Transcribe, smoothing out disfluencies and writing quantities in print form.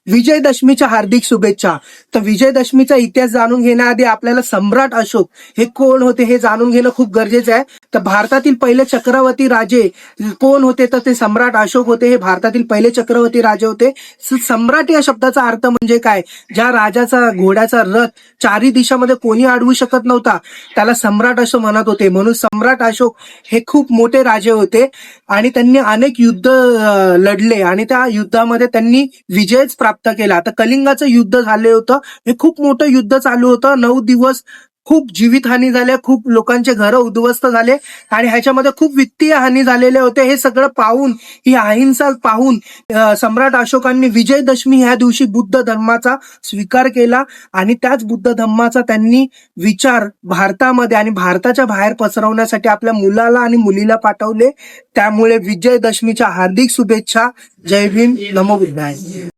विजयदशमीच्या हार्दिक शुभेच्छा. तर विजयदशमीचा इतिहास जाणून घेण्याआधी आपल्याला सम्राट अशोक हे कोण होते हे जाणून घेणं खूप गरजेचं आहे. तर भारतातील पहिले चक्रवर्ती राजे कोण होते, तर ते सम्राट अशोक होते. हे भारतातील पहिले चक्रवर्ती राजे होते. सम्राट या शब्दाचा अर्थ म्हणजे काय, ज्या राजाचा घोड्याचा रथ चारी दिशामध्ये कोणी अडवू शकत नव्हता त्याला सम्राट असं म्हणत होते. म्हणून सम्राट अशोक हे खूप मोठे राजे होते आणि त्यांनी अनेक युद्ध लढले आणि त्या युद्धामध्ये त्यांनी विजयच प्राप्त केला. तर कलिंगाचं युद्ध झालं होतं, हे खूप मोठं युद्ध चालू होतं. 9 दिवस खूप जीवितहानी झाल्या, खूप लोकांचे घर उद्ध्वस्त झाले आणि ह्याच्यामध्ये खूप वित्तीय हानी झालेले होते. हे सगळं पाहून, ही अहिंसा पाहून सम्राट अशोकांनी विजयदशमी ह्या दिवशी बुद्ध धर्माचा स्वीकार केला आणि त्याच बुद्ध धर्माचा त्यांनी विचार भारतामध्ये आणि भारताच्या बाहेर पसरवण्यासाठी आपल्या मुलाला आणि मुलीला पाठवले. त्यामुळे विजयदशमीच्या हार्दिक शुभेच्छा. जय भीम, नमो बुद्धाय.